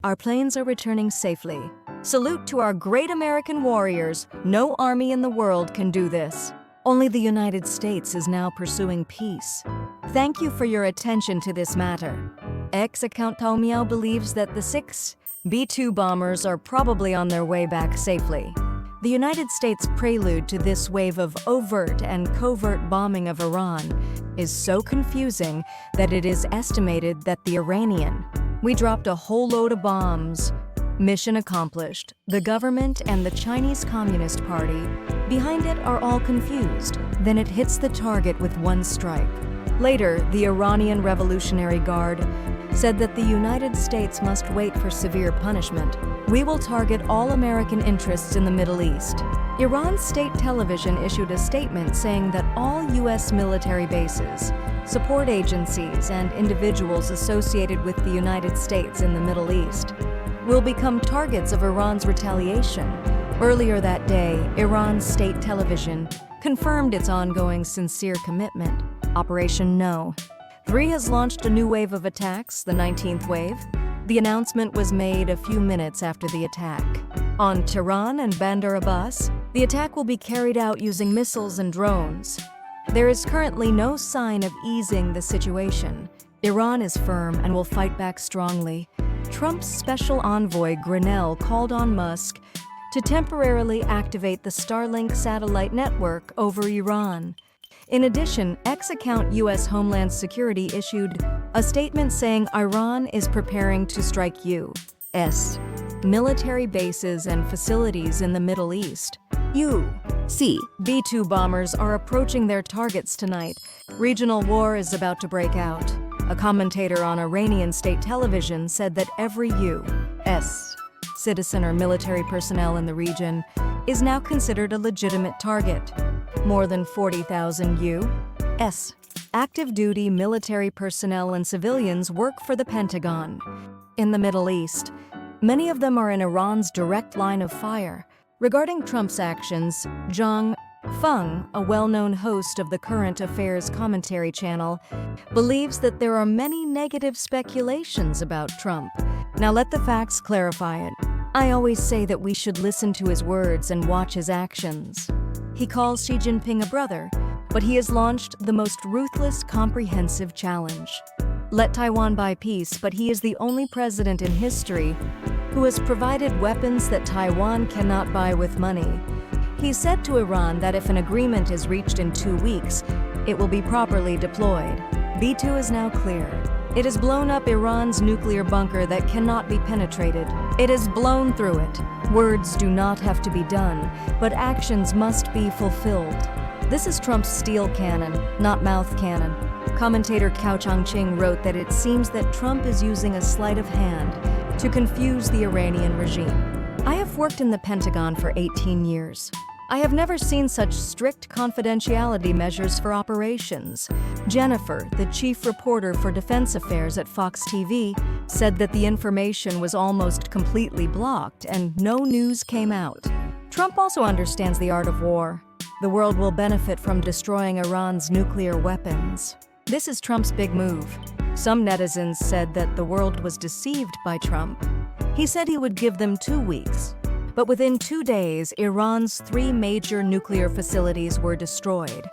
Our planes are returning safely. Salute to our great American warriors. No army in the world can do this. Only the United States is now pursuing peace. Thank you for your attention to this matter. X account Tao Miao believes that the 6 B-2 bombers are probably on their way back safely. The United States' prelude to this wave of overt and covert bombing of Iran is so confusing that it is estimated that the Iranian, "We dropped a whole load of bombs." Mission accomplished. The government and the Chinese Communist Party behind it are all confused. Then it hits the target with one strike. Later, the Iranian Revolutionary Guard said that the United States must wait for severe punishment. "We will target all American interests in the Middle East." Iran's state television issued a statement saying that all U.S. military bases, support agencies, and individuals associated with the United States in the Middle East will become targets of Iran's retaliation. Earlier that day, Iran's state television confirmed its ongoing sincere commitment. Operation No. 3 has launched a new wave of attacks, the 19th wave. The announcement was made a few minutes after the attack. On Tehran and Bandar Abbas, the attack will be carried out using missiles and drones. There is currently no sign of easing the situation. Iran is firm and will fight back strongly. Trump's special envoy Grenell called on Musk to temporarily activate the Starlink satellite network over Iran. In addition, X account US Homeland Security issued a statement saying Iran is preparing to strike U.S. military bases and facilities in the Middle East. U.C. B-2 bombers are approaching their targets tonight. Regional war is about to break out. A commentator on Iranian state television said that every U.S. citizen or military personnel in the region is now considered a legitimate target. More than 40,000 U.S. active-duty military personnel and civilians work for the Pentagon. In the Middle East, many of them are in Iran's direct line of fire. Regarding Trump's actions, Jiang Feng, a well-known host of the Current Affairs commentary channel, believes that there are many negative speculations about Trump. Now let the facts clarify it. I always say that we should listen to his words and watch his actions. He calls Xi Jinping a brother, but he has launched the most ruthless, comprehensive challenge. Let Taiwan buy peace, but he is the only president in history who has provided weapons that Taiwan cannot buy with money. He said to Iran that if an agreement is reached in 2 weeks, it will be properly deployed. B-2 is now clear. It has blown up Iran's nuclear bunker that cannot be penetrated. It has blown through it. Words do not have to be done, but actions must be fulfilled. This is Trump's steel cannon, not mouth cannon. Commentator Cao Changqing wrote that it seems that Trump is using a sleight of hand to confuse the Iranian regime. I have worked in the Pentagon for 18 years. I have never seen such strict confidentiality measures for operations. Jennifer, the chief reporter for defense affairs at Fox TV, said that the information was almost completely blocked and no news came out. Trump also understands the art of war. The world will benefit from destroying Iran's nuclear weapons. This is Trump's big move. Some netizens said that the world was deceived by Trump. He said he would give them 2 weeks. But within 2 days, Iran's 3 major nuclear facilities were destroyed.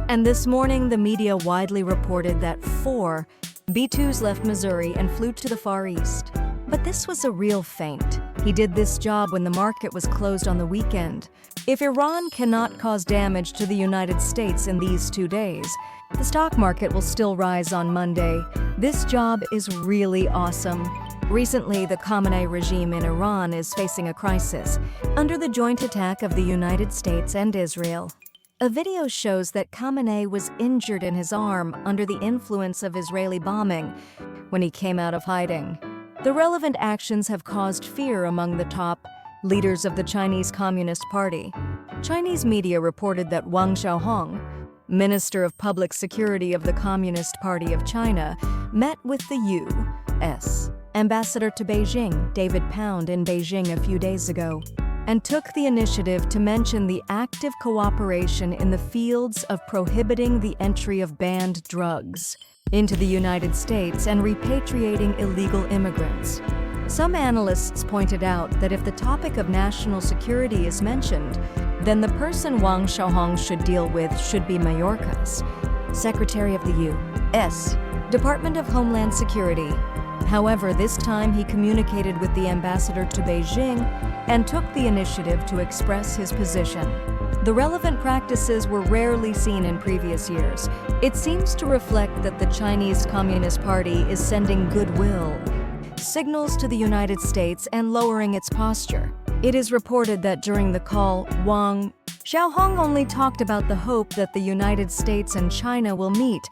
And this morning, the media widely reported that 4 B-2s left Missouri and flew to the Far East. But this was a real feint. He did this job when the market was closed on the weekend. If Iran cannot cause damage to the United States in these 2 days, the stock market will still rise on Monday. This job is really awesome. Recently, the Khamenei regime in Iran is facing a crisis under the joint attack of the United States and Israel. A video shows that Khamenei was injured in his arm under the influence of Israeli bombing when he came out of hiding. The relevant actions have caused fear among the top leaders of the Chinese Communist Party. Chinese media reported that Wang Xiaohong, Minister of Public Security of the Communist Party of China, met with the U.S. Ambassador to Beijing, David Pound, in Beijing a few days ago, and took the initiative to mention the active cooperation in the fields of prohibiting the entry of banned drugs into the United States and repatriating illegal immigrants. Some analysts pointed out that if the topic of national security is mentioned, then the person Wang Xiaohong should deal with should be Mayorkas, Secretary of the U.S. Department of Homeland Security. However, this time he communicated with the ambassador to Beijing and took the initiative to express his position. The relevant practices were rarely seen in previous years. It seems to reflect that the Chinese Communist Party is sending goodwill signals to the United States and lowering its posture. It is reported that during the call, Wang Xiaohong only talked about the hope that the United States and China will meet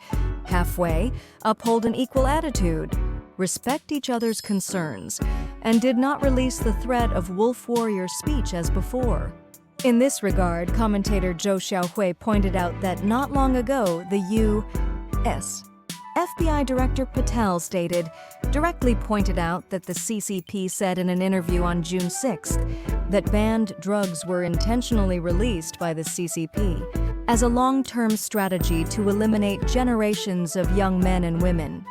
halfway, uphold an equal attitude, respect each other's concerns, and did not release the threat of wolf warrior speech as before. In this regard, commentator Zhou Xiaohui pointed out that not long ago, the U.S. FBI Director Patel directly pointed out that the CCP said in an interview on June 6th that banned drugs were intentionally released by the CCP as a long-term strategy to eliminate generations of young men and women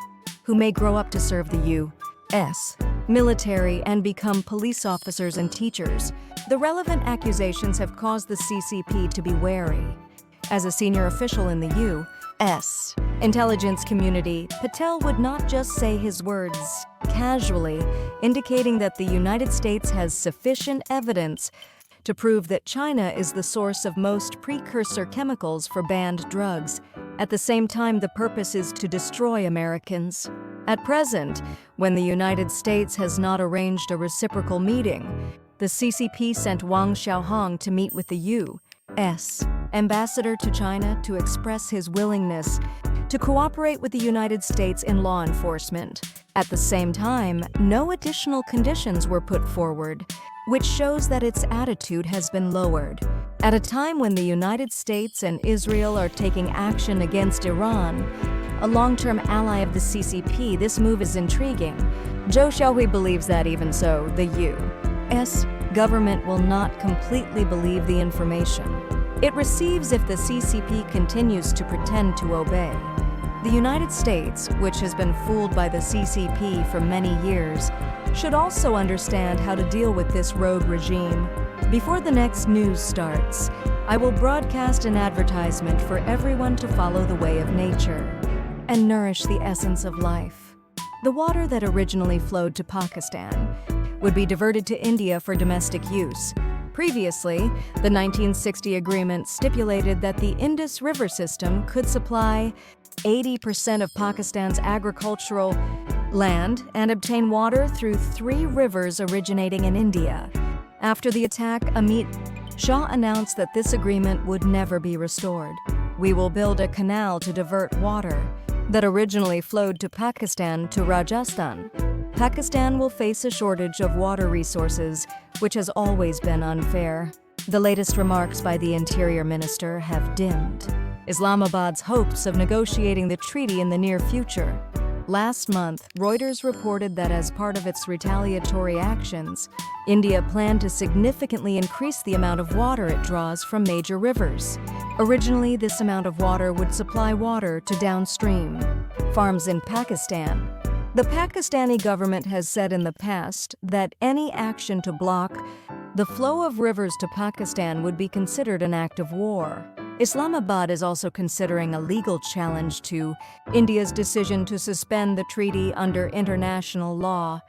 who may grow up to serve the U.S. military and become police officers and teachers. The relevant accusations have caused the CCP to be wary. As a senior official in the U.S. intelligence community, Patel would not just say his words casually, indicating that the United States has sufficient evidence to prove that China is the source of most precursor chemicals for banned drugs. At the same time, the purpose is to destroy Americans. At present, when the United States has not arranged a reciprocal meeting, the CCP sent Wang Xiaohong to meet with the U.S. ambassador to China to express his willingness to cooperate with the United States in law enforcement. At the same time, no additional conditions were put forward, which shows that its attitude has been lowered. At a time when the United States and Israel are taking action against Iran, a long-term ally of the CCP, this move is intriguing. Zhou Xiaohui believes that even so, the U.S. government will not completely believe the information it receives if the CCP continues to pretend to obey. The United States, which has been fooled by the CCP for many years, should also understand how to deal with this rogue regime. Before the next news starts, I will broadcast an advertisement for everyone to follow the way of nature and nourish the essence of life. The water that originally flowed to Pakistan would be diverted to India for domestic use. Previously, the 1960 agreement stipulated that the Indus River system could supply 80% of Pakistan's agricultural land and obtain water through 3 rivers originating in India. After the attack, Amit Shah announced that this agreement would never be restored. We will build a canal to divert water that originally flowed to Pakistan to Rajasthan. Pakistan will face a shortage of water resources, which has always been unfair. The latest remarks by the Interior Minister have dimmed Islamabad's hopes of negotiating the treaty in the near future. Last month, Reuters reported that as part of its retaliatory actions, India planned to significantly increase the amount of water it draws from major rivers. Originally, this amount of water would supply water to downstream farms in Pakistan. The Pakistani government has said in the past that any action to block the flow of rivers to Pakistan would be considered an act of war. Islamabad is also considering a legal challenge to India's decision to suspend the treaty under international law.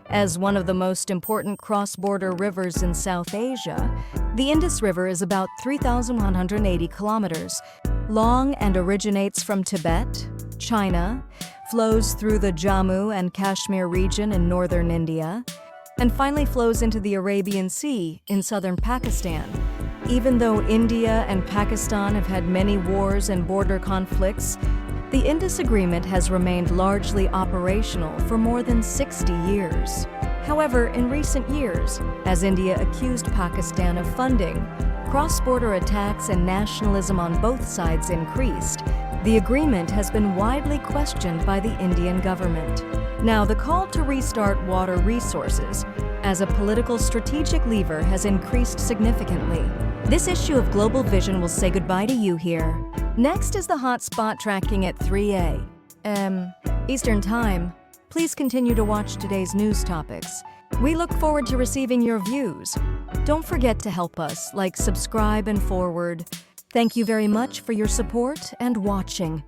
As one of the most important cross-border rivers in South Asia, the Indus River is about 3,180 kilometers long and originates from Tibet, China, flows through the Jammu and Kashmir region in northern India, and finally flows into the Arabian Sea in southern Pakistan. Even though India and Pakistan have had many wars and border conflicts, the Indus Agreement has remained largely operational for more than 60 years. However, in recent years, as India accused Pakistan of funding cross-border attacks and nationalism on both sides increased, the agreement has been widely questioned by the Indian government. Now, the call to restart water resources as a political strategic lever has increased significantly. This issue of Global Vision will say goodbye to you here. Next is the hotspot tracking at 3 a.m. Eastern Time. Please continue to watch today's news topics. We look forward to receiving your views. Don't forget to help us, like, subscribe, and forward. Thank you very much for your support and watching.